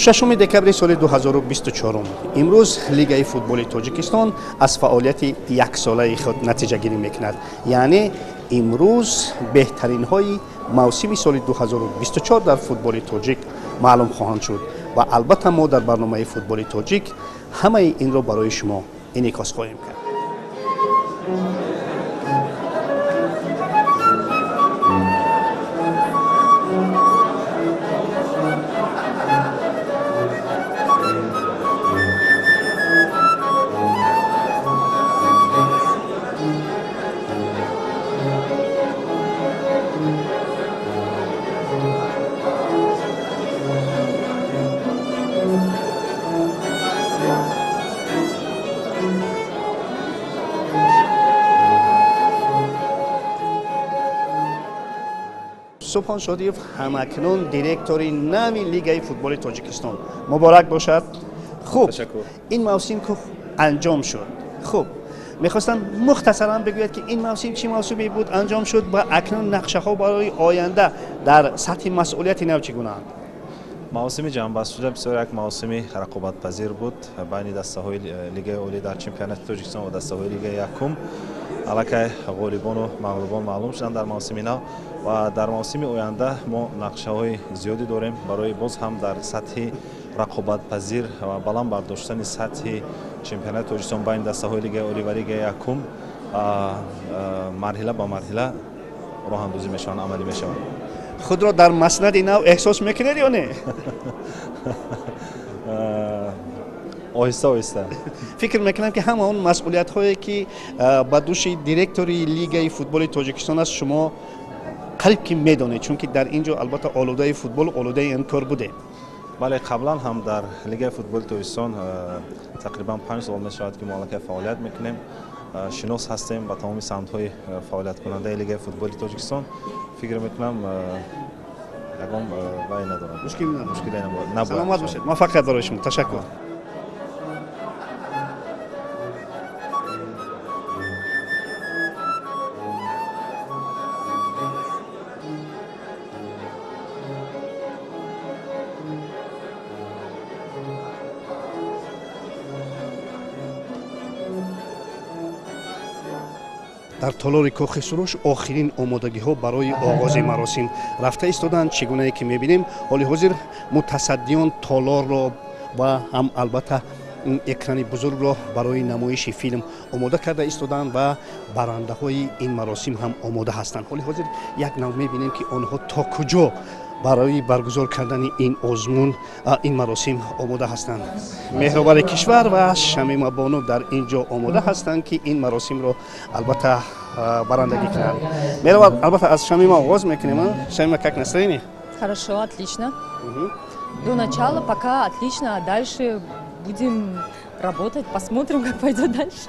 ششم دکبر سال 2024 امروز لیگ فوتبال تاجیکستان از فعالیت یک ساله خود نتیجه گیری میکند. یعنی امروز بهترین های موسم سال 2024 در فوتبال تاجیک معلوم خواهند شد و البته ما در برنامه فوتبال تاجیک همه این را برای شما انعکاس خواهیم کرد. سبحان شادیف همکنون دیرکتور نوی لیگ فوتبال تاجیکستان مبارک باشد. خوب تشکر. این موسم که انجام شد، خوب میخواستم مختصرا بگوید که این موسم چی موسمی بود انجام شد و اکنون نقشه ها برای آینده در سطح مسئولیت نو چگونه اند؟ موسم جهانبخش بسیار یک موسم رقابت پذیر بود بین دسته‌های لیگ اولی در چمپیونات تاجیکستان و دسته‌های لیگ یکم. علاقه غالبان و مغلوبان معلوم شدند در موسم نو و در موسم آینده ما نقشه های زیادی داریم برای باز هم در سطح رقابت پذیر و بلند برداشتن سطح چمپیونات تاجیکستان بین دسته‌های لیگ اولی و لیگ یکم مرحله با مرحله راه اندازی میشوند، عملی میشوند. خود را در مسند نو احساس میکنید یا نه؟ آهسته آهسته فکر میکنم که همه اون مسئولیت هایی که با دوش دیرکتوری لیگ فوتبال تاجیکستان است شما قریب که میدونید، چون که در اینجا البته آلوده فوتبال آلوده این کار بوده. بله، قبلا هم در لیگ فوتبال تاجیکستان تقریبا 5 سال میشود که ما فعالیت میکنیم. شناس هستیم با تمام سمت‌های فعالیت کننده لیگ فوتبال تاجیکستان. فکر میکنم یکم وای ندارم. مشکلی نباید. سلامت باشید. موفقیت برای شما. تشکر. در تالار کاخ سروش آخرین آمادگی ها برای آغاز مراسم رفته ایستادند. چگونه که میبینیم حال حاضر متصدیان تالار را و هم البته اکران بزرگ را برای نمایش فیلم آماده کرده ایستادند و برنده های این مراسم هم آماده هستند. حال حاضر یک نوع میبینیم که آنها تا کجا برای برگزار کردن این آزمون این مراسم آماده هستند. مهرآور کشور و شمیم بانو در اینجا آماده هستند که این مراسم را البته برندگی کنند. مهرآور، البته از شمیم آغاز میکنیم. شمیم, как настроение? Хорошо, отлично. До начала пока отлично, а дальше будем работать, посмотрим, как пойдет дальше.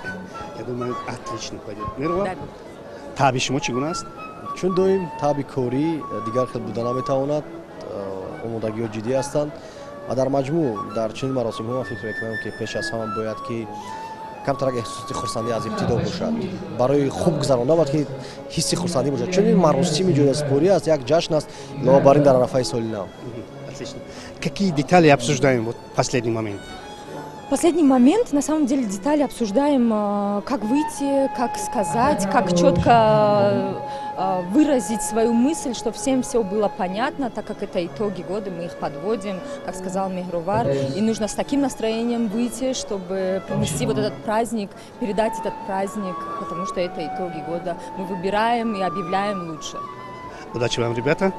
Я думаю, отлично пойдет. Мehrovar, Да. таби шумо чигуна аст? چون داریم تابی کوری دیگر خیلی بودن نمیتواند آمادگی ها جدی هستند و در مجموع در چنین مراسم ها فکر میکنم که پیش از همه باید که کمتر احساس خرسندی از ابتدا باشد. برای خوب گذراندن باید که حس خرسندی باشد، چون این مراسم جدید اسپوری است، یک جشن است نوآورین در عرفه سال نو. Отлично. Какие детали обсуждаем вот в последний момент? В последний момент, на самом деле, детали обсуждаем, как выйти, как сказать, как четко выразить свою мысль, чтобы всем все было понятно, так как это итоги года, мы их подводим, как сказал Мehrovar, и нужно с таким настроением выйти, чтобы принести вот этот праздник, передать этот праздник, потому что это итоги года. Мы выбираем и объявляем лучше. Удачи вам, ребята.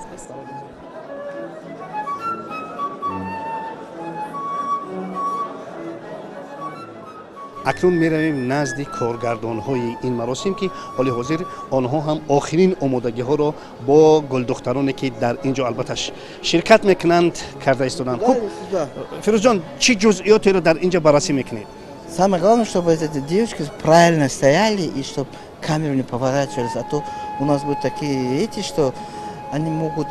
اکنون میرویم نزد کارگردان های این مراسم که حال حاضر آنها هم آخرین آمادگی ها را با گل دخترانی که در اینجا البته شرکت میکنند کرده ایستادند. خب فیروز جان، چی جزئیاتی را در اینجا بررسی میکنید؟ Самое главное, чтобы эти девочки правильно стояли и чтобы камеру не поворачивались. А то у нас будут такие эти, что они могут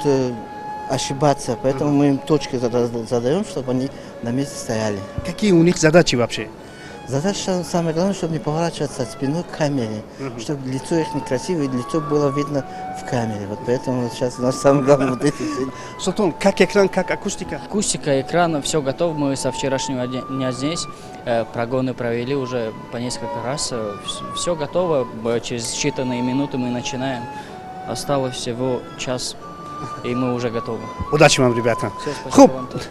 ошибаться. Поэтому мы им точки задаем, чтобы они на месте стояли. Какие у них задачи вообще? Задача самое главное, чтобы не поворачиваться спиной к камере, чтобы лицо их некрасивое, лицо было видно в камере. Вот поэтому сейчас у нас самое главное вот эти все. Султан, как экран, как акустика? Акустика, экран, все готово. Мы со вчерашнего дня здесь. Прогоны провели уже по несколько раз. Все готово. Через считанные минуты мы начинаем. Осталось всего час, и мы уже готовы. Удачи вам, ребята. Все, спасибо Хуб. вам тоже.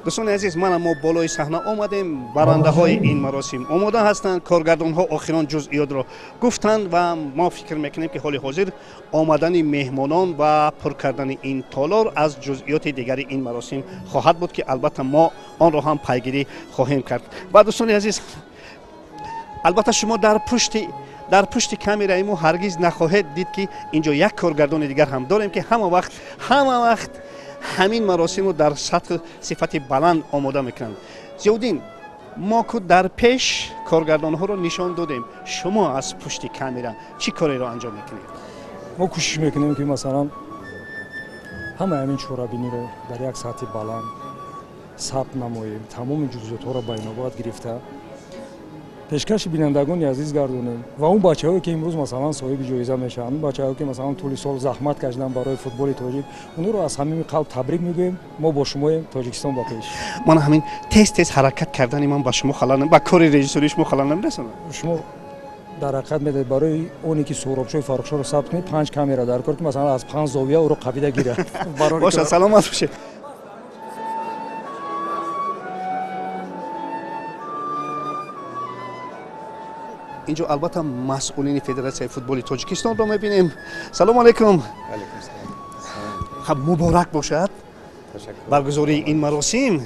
дӯстони азиз, мана мо болои саҳна омадем. Барандаҳои ин маросим омода ҳастанд. Коргардонҳо охирон ҷузъиётро гуфтанд ва мо фикр мекунем ки ҳоли ҳозир омадани меҳмонон ва пур кардани ин толор аз ҷузъиёти дигари ин маросим хоҳад буд, ки албатта мо онро ҳам пайгирӣ хоҳем кард. Ва дӯстони азиз, албатта шумо дар пушти камераи мо ҳаргиз нахоҳед дид ки инҷо як коргардони дигар ҳам дорем, ки ҳама вақт ҳамин маросимро дар сатҳи сифати баланд омода мекунанд. Зиёддин, мо ку дар пеш коргардонҳоро нишон додем. Шумо аз пушти камера чӣ кореро анҷом мекунед? мо кӯшиш мекунем ки масалан ҳамаи ҳамин чорабиниро дар як сатҳи баланд сабт намоем, тамоми ҷузъиётҳоро ба инобат гирифта пешкаши бинандагони азиз гардонем ва он бачаҳое ки имрӯз масалан соҳиби ҷоиза мешаванд, бачаҳое ки масалан тӯли сол заҳмат кашиданд барои футболи тоҷик, онҳоро аз ҳамими қалб табрик мегӯем. Мо бо шумоем. Тоҷикистон ба пеш. ман ҳамин тез ҳаракат кардани ман ба шумо халал ба кори режиссурии шумо халал намерасонад? шумо дар ҳақиқат медоед барои оне ки соҳробшои фаррухшоҳро сабт кунед 5 камера даркор, ки масалан аз 5 зовия ӯро қабида гирад. Боша, саломат бошед. инҷо албатта масъулини федератсияи футболи тоҷикистонро мебинем. Салому алайкум. Муборак бошад баргузории ин маросим.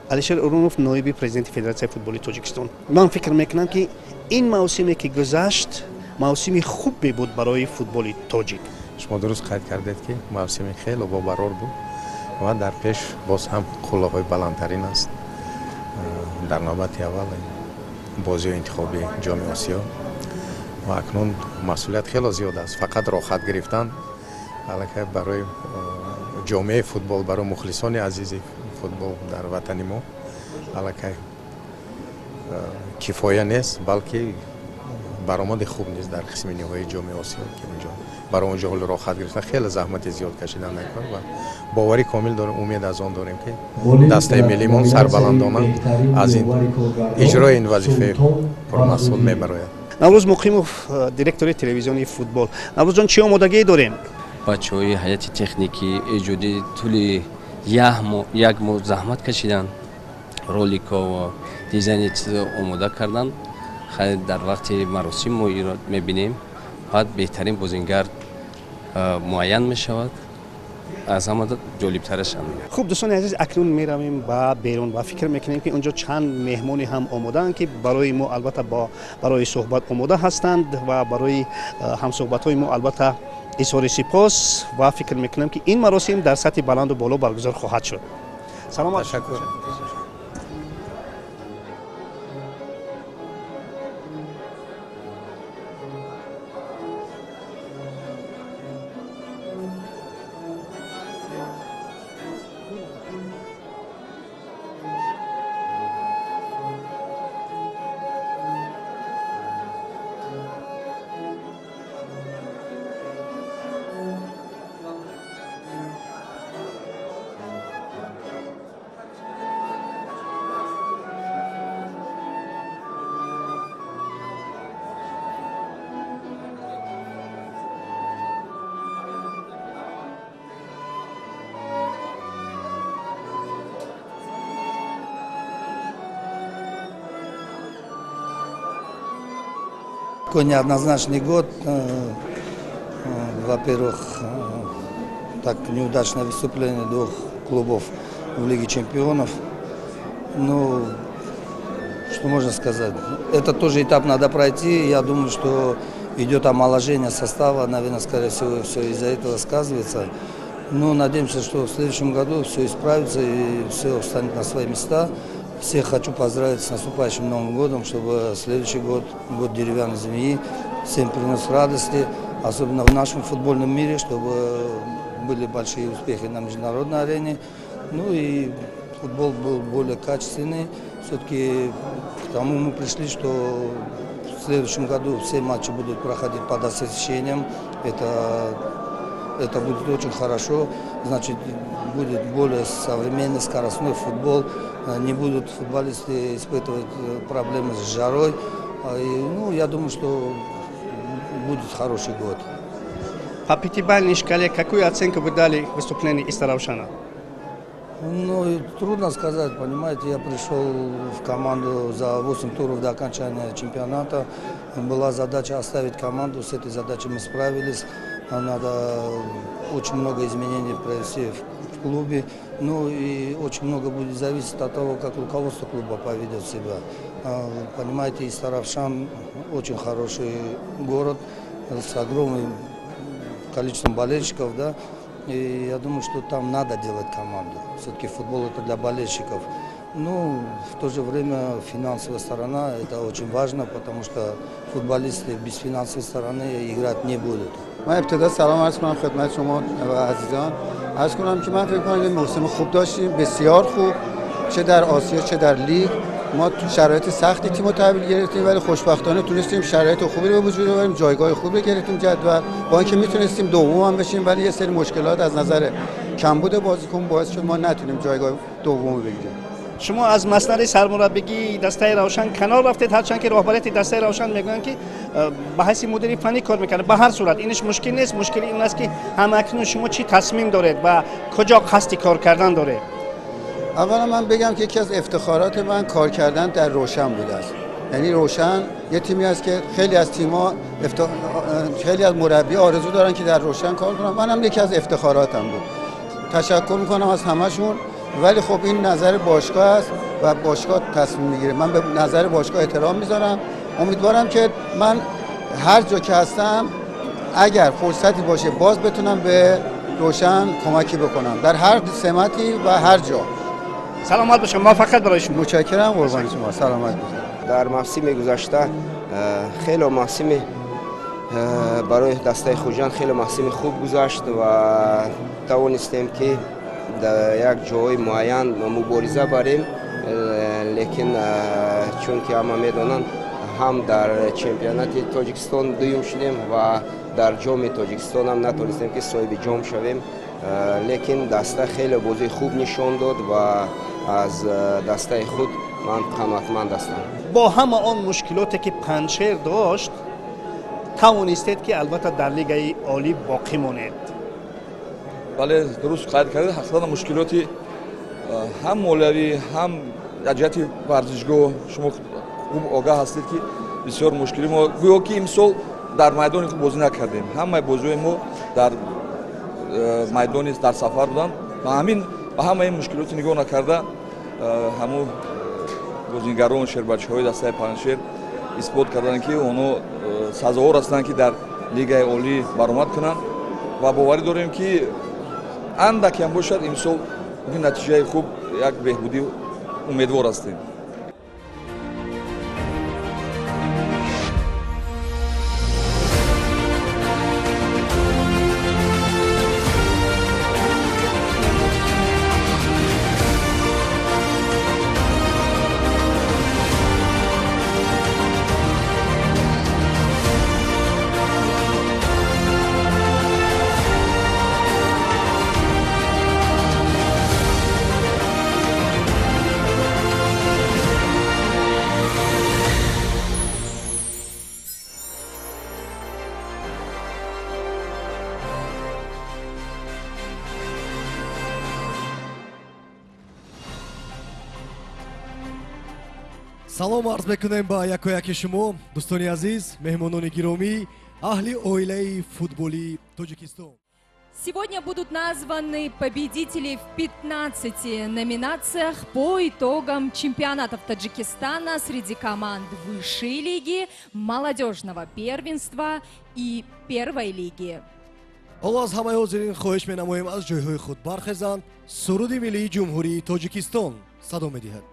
Алишер Урунов, ноиби президенти федератсияи футболи тоҷикистон. ман фикр мекунам ки ин мавсиме ки гузашт мавсими хубе буд барои футболи тоҷик. шумо дуруст қайд кардед ки мавсими хеле бобарор буд ва дар пеш боз ҳам қуллаҳои баландтарин аст. дар навбати аввал бозиҳои интихоби ҷоми осиё ва акнун масъулият хеле зиёд аст. фақат рохат гирифтан аллакай барои ҷомеаи футбол, барои мухлисони азизи футбол дар ватани мо аллакай кифоя нест, балки баромади хуб нест дар қисми ниҳоии ҷоми осиё ки онҷо барои онҷо ҳоли рохат гирифтан хеле заҳмати зиёд кашидан мекунад ва боварӣ комил дорем, умед аз он дорем ки дастаи миллимон сарбаландона аз ин иҷрои ин вазифаи пурмасъул мебарояд. наврӯз муқимов, директори телевизиони футбол. наврӯзҷон чӣ омодагӣ дорем? бачаҳои ҳайати техникӣ эҷоди тӯли як моҳ заҳмат кашидан, ролико ва дизайни чизо омода кардан. хеле дар вақти маросим мо инро мебинем. баъд беҳтарин бозингар муайян мешавад. аз ҳама ҷолибтараш ам. хуб дӯстони азиз, акнун меравем ба берун ва фикр мекунем ки онҷо чанд меҳмони ҳам омодаанд ки барои мо албатта барои суҳбат омода ҳастанд ва барои ҳамсуҳбатҳои мо албатта изҳори сипос ва фикр мекунам ки ин маросим дар сатҳи баланду боло баргузор хоҳад шуд. саломат. Ташаккур. Такой неоднозначный год. Во-первых, так неудачное выступление двух клубов в Лиге чемпионов. Ну, что можно сказать? Это тоже этап надо пройти. Я думаю, что идет омоложение состава. Наверное, скорее всего, все из-за этого сказывается. Но надеемся, что в следующем году все исправится и все встанет на свои места. Всех хочу поздравить с наступающим Новым годом, чтобы следующий год, год деревянной змеи, всем принес радости, особенно в нашем футбольном мире, чтобы были большие успехи на международной арене. Ну и футбол был более качественный. Все-таки к тому мы пришли, что в следующем году все матчи будут проходить под освещением. Это будет очень хорошо. Значит, будет более современный скоростной футбол. Не будут футболисты испытывать проблемы с жарой. Ну, я думаю, что будет хороший год. По пятибалльной шкале какую оценку вы дали выступлению Истара Равшана? Ну, трудно сказать, понимаете, я пришел в команду за 8 туров до окончания чемпионата. Была задача оставить команду, с этой задачей мы справились. Надо очень много изменений провести в клубе. Ну и очень много будет зависеть от того, как руководство клуба поведет себя. Понимаете, Истар Равшан очень хороший город с огромным количеством болельщиков, да. И я думаю, что там надо делать команду. Все-таки футбол это для болельщиков. Ну, в то же время финансовая сторона это очень важно, потому что футболисты без финансовой стороны играть не будут. من ابتدا سلام عرض کنم خدمت شما و عزیزان. عرض کنم که من فکر کنم یه موسم خوب داشتیم، بسیار خوب، چه در آسیا چه در لیگ. ما تو شرایط سختی تیمو تحویل گرفتیم ولی خوشبختانه تونستیم شرایط خوبی رو به وجود بیاریم، جایگاه خوبی رو گرفتیم جدول. با اینکه میتونستیم دوم هم بشیم ولی یه سری مشکلات از نظر کمبود بازیکن باعث شد ما نتونیم جایگاه دوم بگیریم. شما از مسئله سرمربیگی دسته روشن کنار رفتید، هرچند که رهبریت دسته روشن میگن که به حیث مدیر فنی کار میکنه. به هر صورت اینش مشکل نیست، مشکل این است که همکنون شما چی تصمیم دارید و کجا قصد کار کردن دارید. اولا من بگم که یکی از افتخارات من کار کردن در روشن بوده است. یعنی روشن یه تیمی است که خیلی از تیم‌ها خیلی از مربی آرزو دارن که در روشن کار کنن. منم یکی از افتخاراتم بود. تشکر میکنم از همشون. ولی خب این نظر باشگاه است و باشگاه تصمیم میگیره. من به نظر باشگاه احترام میذارم. امیدوارم که من هر جا که هستم اگر فرصتی باشه باز بتونم به روشن کمکی بکنم در هر سمتی و هر جا. سلامت باشید، موفقیت برای شما. متشکرم، قربان شما. سلامت باشید. در موسم گذشته خیلی موسم برای دسته خوجان خیلی موسم خوب گذشت و توانستیم که در یک جای معین مبارزه بریم، لیکن چون که همه میدونن هم در چمپیونات تاجیکستان دوم شدیم و در جام تاجیکستان هم نتونستیم که صاحب جام شویم، لیکن دسته خیلی بازی خوب نشان داد و از دسته خود من قناعتمند هستم. با همه آن مشکلاتی که پنجشیر داشت توانستید که البته در لیگ عالی باقی مانید. بله درست قید کردید. حقیقتا مشکلاتی هم مالوی هم جهت ورزشگاه شما خوب آگاه هستید که بسیار مشکلی ما گویا که امسال در میدان خوب بازی نکردیم. همه بازی ما در میدان در سفر بودن و همه این مشکلات نگاه نکرده همو بازیگران شهربچه‌های دسته پنجشیر اثبات کردند که اونا سزاوار هستند که در لیگ عالی برآمد کنند و باوری داریم که اندک هم باشد امسال این نتیجه خوب یک بهبودی امیدوار هستیم. салом арз мекунем ба якояки шумо дӯстони азиз, меҳмонони гиромӣ, аҳли оилаи футболи Тоҷикистон. Сегодня будут названы победители в 15 номинациях по итогам чемпионатов Таджикистана среди команд высшей лиги, молодежного первенства и первой лиги. ҳоло аз ҳамаи ҳозирин хоҳиш менамоем аз ҷойҳои худ бархезанд. суруди миллии ҷумҳурии Тоҷикистон садо медиҳад.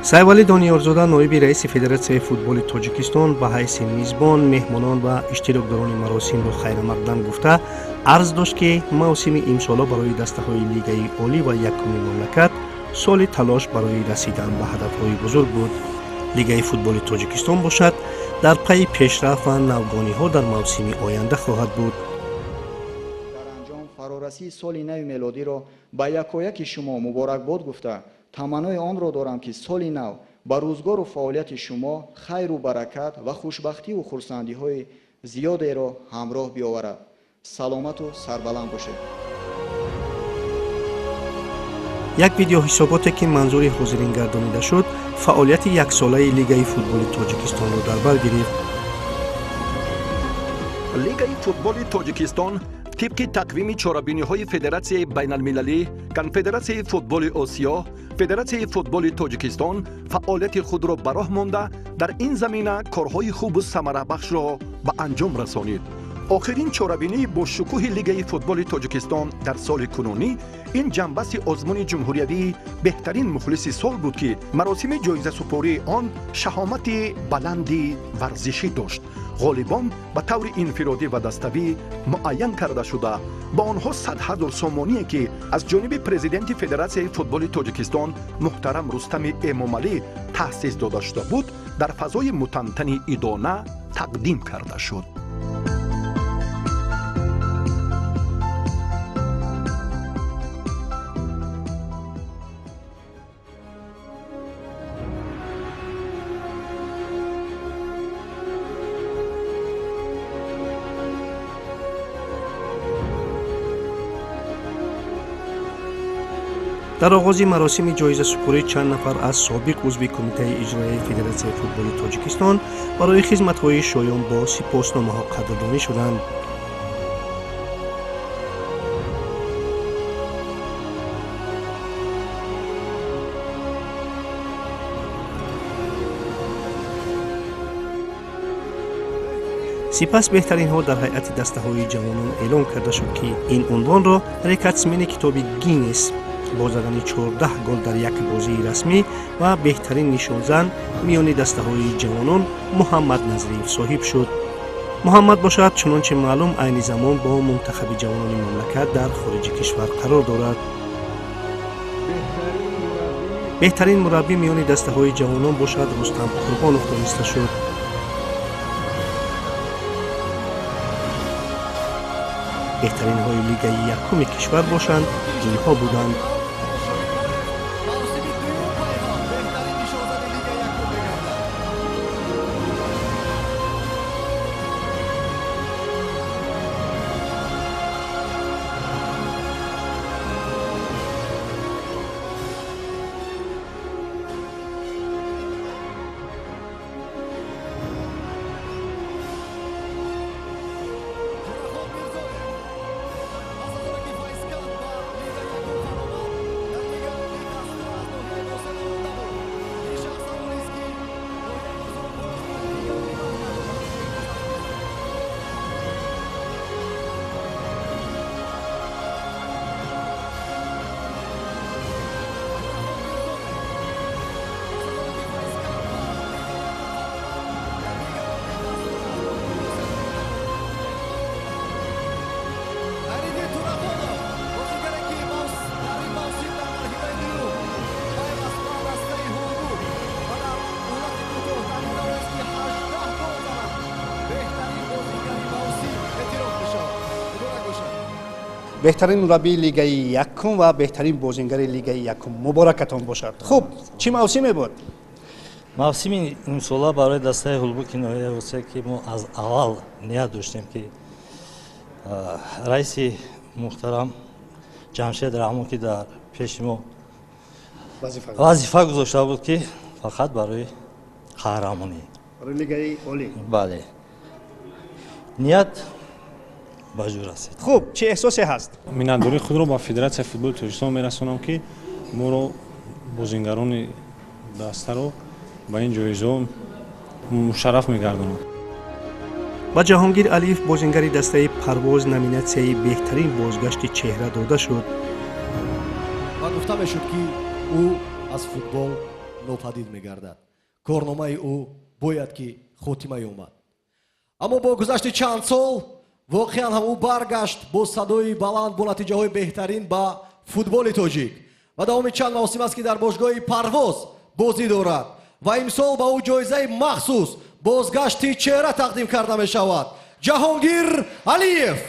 сайвали дониёрзода ноиби раиси федератсияи футболи тоҷикистон ба ҳайси мизбон меҳмонон ва иштирокдорони маросимро хайрамақдам гуфта арз дошт ки мавсими имсола барои дастаҳои лигаи олӣ ва якуми мамлакат соли талош барои расидан ба ҳадафҳои бузург буд. лигаи футболи тоҷикистон бошад дар пайи пешрафт ва навгониҳо дар мавсими оянда хоҳад буд. фарорасии соли нави мелодиро ба якояки шумо муборакбод гуфта таманнои онро дорам ки соли нав ба рӯзгору фаъолияти шумо хайру баракат ва хушбахтиву хурсандиҳои зиёдеро ҳамроҳ биоварад. саломату сарбаланд бошед. як видеоҳисоботе ки манзури ҳозирин гардонида шуд фаъолияти яксолаи лигаи футболи тоҷикистонро дар бар гирифт. лигаи футболи тоҷикистон طبق تقویم چهاربینی‌های فدراسیون بین‌المللی، کنفدراسیون فوتبال آسیا، فدراسیون فوتبال تاجیکستان فعالیت خود را به راه مانده در این زمینه کارهای خوب و ثمره بخش را به انجام رسانید. آخرین چهاربینی با شکوه لیگ فوتبال تاجیکستان در سال کنونی این جنبش آزمون جمهوریوی بهترین مخلص سال بود که مراسم جایزه سپاری آن شهامت بلندی ورزشی داشت. غالبان به طور انفرادی و دستوی معین کرده شده با آنها 100,000 سامانی که از جانب پرزیدنت فدراسیون فوتبال تاجیکستان محترم رستم امامعلی تأسیس داده شده بود در فضای متمتن ایدانه تقدیم کرده شد. дар оғози маросими ҷоизасупорӣ чанд нафар аз собиқ узви кумитаи иҷроияи федератсияи футболи тоҷикистон барои хизматҳои шоён бо сипосномаҳо қадрдонӣ шуданд. сипас беҳтаринҳо дар ҳайати дастаҳои ҷавонон эълон карда шуд ки ин унвонро рекордсмени китоби гиннес бо задани 14 гол дар як бозии расмӣ ва беҳтарин нишонзан миёни дастаҳои ҷавонон муҳаммад назириев соҳиб шуд. муҳаммад бошад чунончи маълум айни замон бо мунтахаби ҷавонони мамлакат дар хориҷи кишвар қарор дорад. беҳтарин мураббӣ миёни дастаҳои ҷавонон бошад рустам қурбонов дониста шуд. беҳтаринҳои лигаи якуми кишвар бошанд инҳо буданд. беҳтарин мураббии лигаи якум ва беҳтарин бозингари лигаи якум муборакатон бошад. хуб, чӣ мавсиме буд? мавсими имсола барои дастаи ҳулбуки ноҳияи ки мо аз аввал ният доштем ки раиси муҳтарам ҷамшед раҳмон ки дар пеши мо вазифа гузошта буд ки фақат барои қаҳрамонӣ барои лигаи олӣ. бале ният ба ҷӯ расид. хуб, чӣ эҳсосе ҳаст? миннатдории худро ба федератсияи футболи тоҷикистон мерасонам ки моро бозингарони дастаро ба ин ҷоизаҳо мушарраф мегардонад. ба ҷаҳонгир алиев бозингари дастаи парвоз номинатсияи беҳтарин бозгашти чеҳра дода шуд. ва гуфта мешуд ки ӯ аз футбол нопадид мегардад. Корномаи ӯ бояд ки хотима ёбад. Аммо бо гузашти чанд сол воқеан ҳам ӯ баргашт бо садои баланд, бо натиҷаҳои беҳтарин ба футболи тоҷик. ва давоми чанд мавсим аст ки дар бошгоҳи Парвоз бозӣ дорад ва имсол ба ӯ ҷоизаи махсус бозгашти чеҳра тақдим карда мешавад. Ҷаҳонгир Алиев.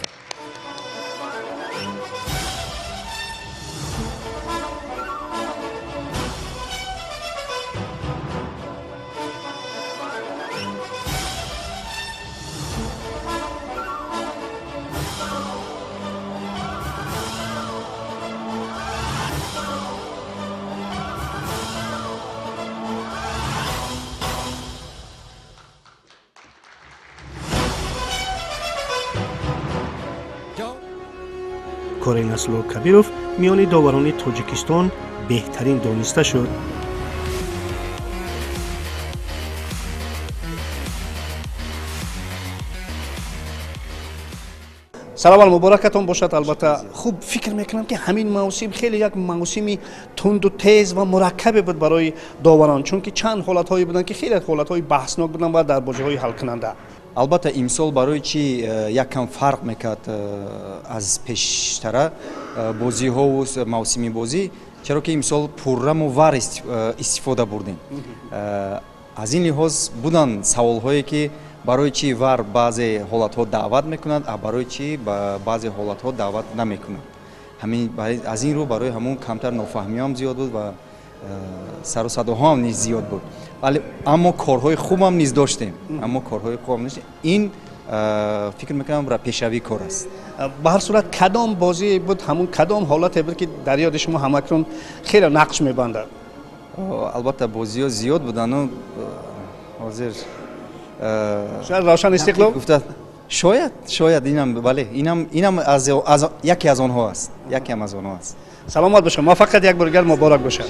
کار نسلو کبیروف میان داوران تاجیکستان بهترین دانسته شد. سلام مبارکتون باشد. البته خوب فکر میکنم که همین موسم خیلی یک موسمی تند و تیز و مرکب بود برای داوران، چون که چند حالت هایی بودن که خیلی حالت های بحثناک بودن و در بازی های حل کننده. البته امسال برای چی یکم فرق میکرد از پیشتر بازی ها و موسمی بازی، چرا که امسال پررم و ور استفاده بردیم. از این لحاظ بودن سوال هایی که برای چی ور بعضی حالت ها دعوت میکنند و برای چی بعضی حالت ها دعوت نمیکنند. همین از این رو برای همون کمتر نافهمی هم زیاد بود و سر و صداها هم نیز زیاد بود. ولی اما کارهای خوب هم نیز داشتیم. این فکر میکنم را پیشروی کار است. به هر صورت کدام بازی بود، همون کدام حالت بود که در یاد شما همکنون خیلی نقش میبنده؟ البته بازی ها زیاد بودن و حاضر شاید روشن استقلال گفته شاید اینم بله اینم از یکی از آنها است. یکی از آنها است. سلامت باشه. موفقیت یک بار دیگر مبارک باشه.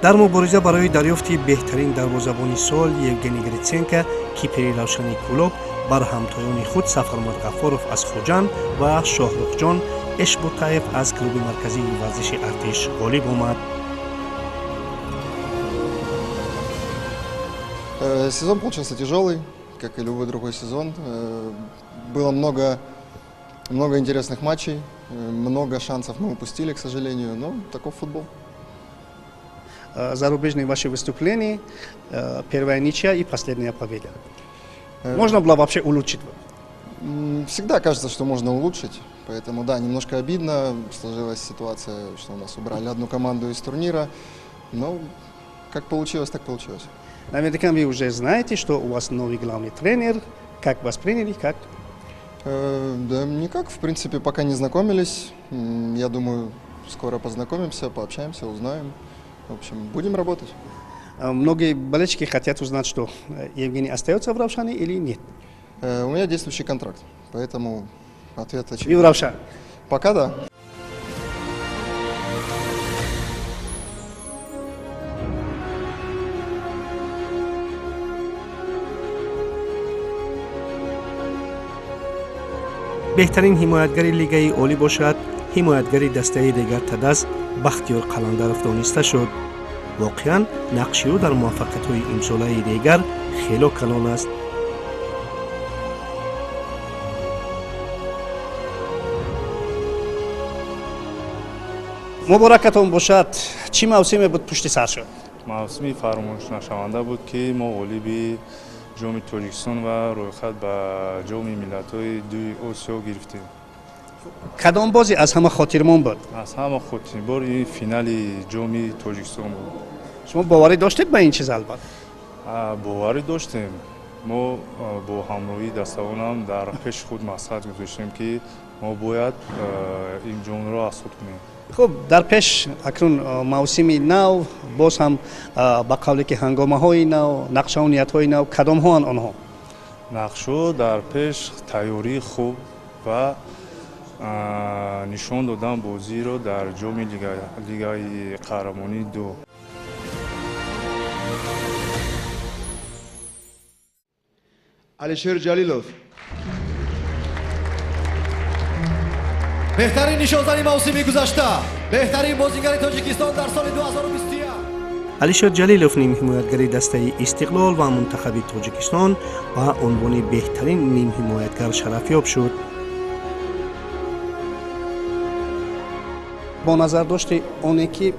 در مبارزه برای دریافت بهترین دروازه‌بان سال یوگنی گریتسنکا، کیپری روشنی کلوب بر همتایان خود سفرمد غفارов از خوجند و شاهرخ جان اشبوتاев از کلوب مرکزی ورزش ارتش غالب آمد. Сезон получился тяжелый, как и любой другой сезон. Было много интересных матчей, много шансов мы упустили, к сожалению, но таков футбол. Зарубежные ваши выступления, первая ничья и последняя победа. Можно было вообще улучшить? Всегда кажется, что можно улучшить, поэтому да, немножко обидно. Сложилась ситуация, что у нас убрали одну команду из турнира, но как получилось, так получилось. Наверняка вы уже знаете, что у вас новый главный тренер. Как восприняли, как? Да никак, в принципе, пока не знакомились. Я думаю, скоро познакомимся, пообщаемся, узнаем. В общем, будем работать. Многие болельщики хотят узнать, что Евгений остается в Равшане или нет? У меня действующий контракт, поэтому ответ очевиден. И в Равшан? Пока да. بهترین حمایتگری لیگای عالی باشد، حمایتگری دسته دیگر تدز بختیار قلندرов دانسته شد. واقعا نقش او در موفقیت‌های امساله دیگر خیلی کلان است. مبارکتون باشد. چی موسمی بود پشت سر شد؟ موسمی فراموش نشونده بود که ما غالب جام تاجیکستان و رویخط به جام ملت‌های دوی آسیا گرفتیم. کدام بازی از همه خاطرمان بود؟ از همه خاطرمان این فینال جام تاجیکستان بود. شما باوری داشتید به این چیز؟ البته باوری داشتیم. ما با همراهی دستاوانم در پیش خود مسئله گذاشتیم که ما باید این جام را حصول کنیم. خب در پیش اکنون موسمی نو، باز هم با قولی که هنگامه های نو، نقشانیت های نو، کدام ها آنها؟ نقشو در پیش تیاری خوب و نشان دادن بازی رو در جام لیگای قهرمانی 2. алишер ҷалилов беҳтарин нишонзани мавсими гузашта بهترین بازیگر تاجیکستان در سال 2021. алишер ҷалилов нимҳимоятгари дастаи истиқлол ва мунтахаби тоҷикистон ба унвони беҳтарин нимҳимоятгар шарафёб шуд. бо назардошти оне ки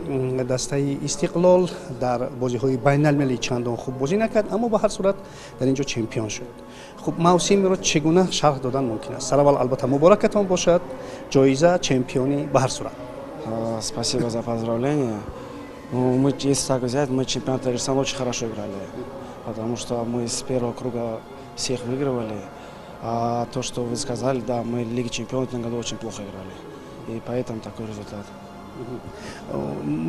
дастаи истиқлол дар бозиҳои байналмилалӣ чандон хуб бозӣ накард, аммо ба ҳар сурат дар ин ҷо чемпион шуд. хуб мавсимеро чӣ гуна шарҳ додан мумкин аст? Сараввал албатта муборакатон бошад, ҷоиза чемпионӣ ба ҳар сурат. Спасибо за поздравления. Ну, мы, если так взять, мы чемпионат Таджикистана очень хорошо играли, потому что мы с первого круга всех выигрывали. А то, что вы сказали, да, мы в Лиге чемпионов в этом году очень плохо играли. И поэтому такой результат.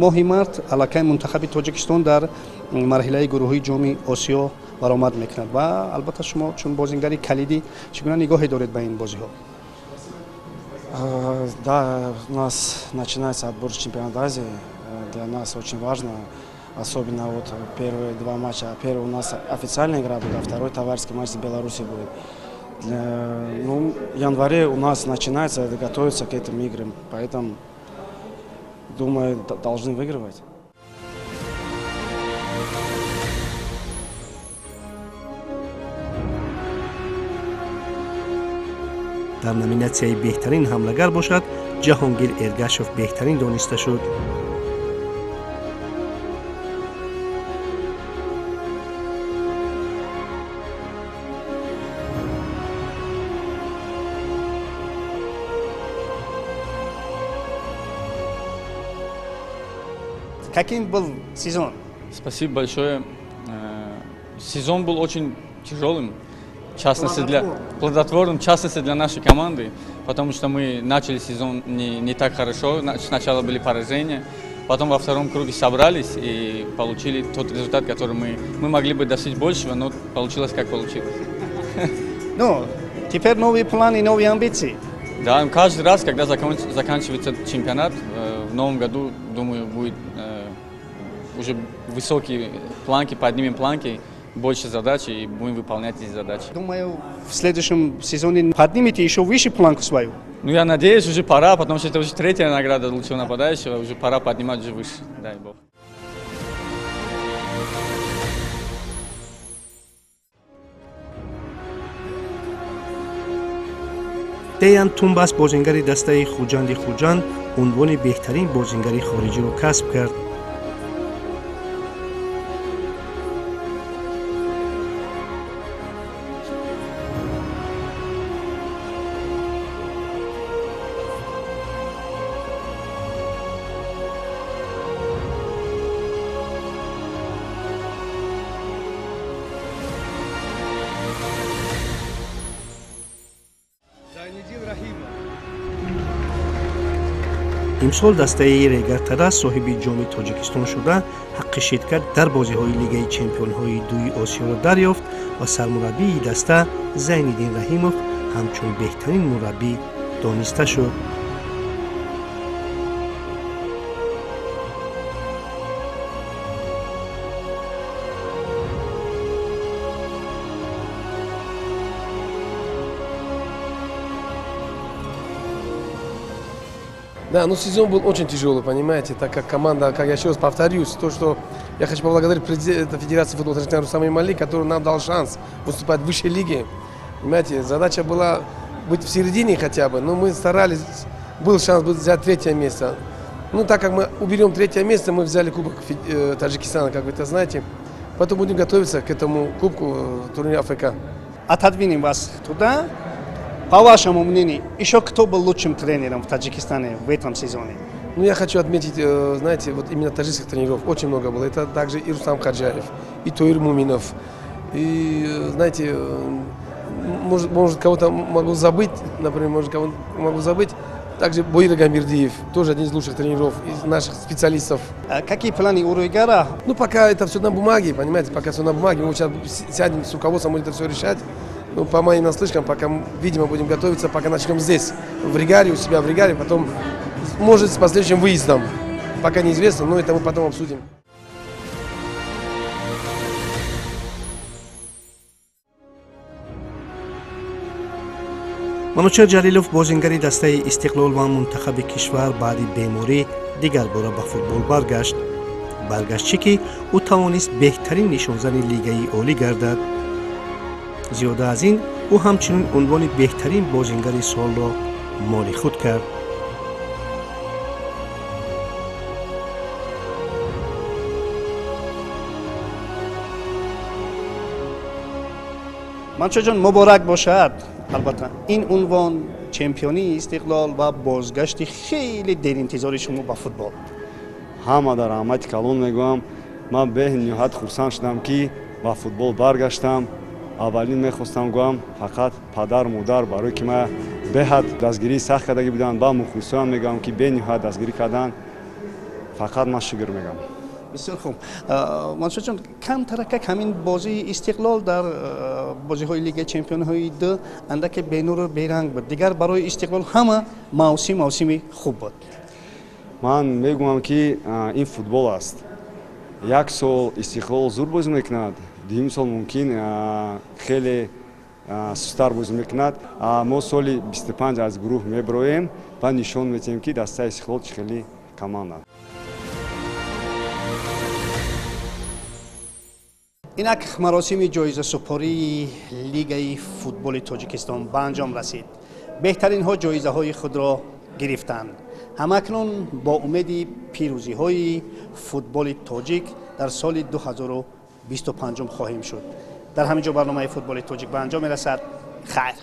моҳи март аллакай мунтахаби тоҷикистон дар марҳилаи гурӯҳии ҷоми осиё баромад мекунад ва албатта шумо чун бозингари калидӣ чӣ гуна нигоҳе доред ба ин бозиҳо? Да, у нас начинается отбор чемпионата Азии. Для нас очень важно, особенно вот первые два матча. Первый у нас официальная игра будет, а второй товарищеский матч с Беларусью будет. Ну, в январе у нас начинается готовиться к этим играм, поэтому, думаю, должны выигрывать. дар номинатсияи беҳтарин ҳамлагар бошад, ҷаҳонгир эргашев беҳтарин дониста шуд. Каким был сезон? Спасибо большое. Сезон был очень тяжелым, в частности плодотворным, в частности для нашей команды, потому что мы начали сезон не так хорошо. Сначала были поражения, потом во втором круге собрались и получили тот результат, который мы могли бы достичь большего, но получилось как получилось. Ну, теперь новые планы, новые амбиции. Да, каждый раз, когда заканчивается чемпионат, в новом году, думаю, будет уже высокие планки, поднимем планки, больше задач и будем выполнять эти задачи. Думаю, в следующем сезоне поднимете еще выше планку свою. Ну, я надеюсь, уже пора, потому что это уже третья награда лучшего нападающего, уже пора поднимать уже выше, дай бог. Деян Тумбас бозингари дастаи хуҷанди хуҷанд унвони беҳтарин бозингари хориҷиро касб кард. имсол дастаи Регар Тарас соҳиби ҷоми Тоҷикистон шуда, ҳаққи ширкат дар бозиҳои Лигаи Чемпионҳои дуи Осиёро дарёфт ва сармураббии даста Зайниддин Раҳимов ҳамчун беҳтарин мураббӣ дониста шуд. Да, ну сезон был очень тяжелый, понимаете, так как команда, как я еще раз повторюсь, то, что я хочу поблагодарить президента Федерации футбола Таджикистана Рустама Эмомали, который нам дал шанс выступать в высшей лиге. Понимаете, задача была быть в середине хотя бы, но мы старались, был шанс взять третье место. Ну, так как мы уберем третье место, мы взяли Кубок Таджикистана, как вы это знаете, поэтому будем готовиться к этому Кубку турнира АФК. Отодвинем вас туда. По вашему мнению, еще кто был лучшим тренером в Таджикистане в этом сезоне? Ну, я хочу отметить, знаете, вот именно таджикских тренеров очень много было. Это также и Рустам Хаджаев, и Туир Муминов, и, знаете, может кого-то могу забыть, например, может кого-то могу забыть. Также Боир Гамбердиев, тоже один из лучших тренеров, из наших специалистов. А какие планы у Руйгара? Ну, пока это все на бумаге, понимаете, пока все на бумаге. Мы сейчас сядем с руководством, будем это все решать. Ну, по моим наслышкам, пока, видимо, будем готовиться, пока начнем здесь, в Ригаре, у себя в Ригаре, потом, может, с последующим выездом. Пока неизвестно, но это мы потом обсудим. манучар ҷалилов бозингари дастаи истиқлол ва мунтахаби кишвар баъди беморӣ дигар бора ба футбол баргашт. баргашт ки ӯ тавонист беҳтарин нишонзани лигаи олӣ гардад. зиёда аз ин ӯ ҳамчунин унвони беҳтарин бозингари солро моли худ кард. манчуҷон муборак бошад. албатта ин унвон чемпионии Истиқлол ва бозгашти хеле деринтизори шумо ба футбол. ҳама дар ҳамати калон мегӯям, ман бениҳоят хурсанд шудам ки ба футбол баргаштам. аввалин мехостам гӯям фақат падару модар барои ки ман беҳад дастгирии сахт кардагӣ буданд, ба мухлисоям мегӯям ки бениҳоят дастгирӣ карданд. фақат ман шукр мегӯям. бисёр хуб. мансурҷон, камтаракак ҳамин бозии Истиқлол дар бозиҳои Лигаи Чемпионҳои ду андаке бенуру беранг буд. Дигар барои Истиқлол ҳама мавсими хуб буд. ман мегӯям ки ин футбол аст. як сол Истиқлол зуд бозӣ мекунад, дуюм сол мумкин хеле сустар бозӣ мекунад. мо соли 25 аз гурӯҳ мебироем ва нишон медиҳем ки дастаи Истиқлол чӣ хеле каманд аст. инак маросими ҷоизасупории Лигаи футболи Тоҷикистон ба анҷом расид. беҳтаринҳо ҷоизаҳои худро гирифтанд. ҳамакнун бо умеди пирӯзиҳои футболи тоҷик дар соли 2025 хоҳем шуд. дар ҳамин ҷо барномаи футболи тоҷик ба анҷом мерасад. хайр.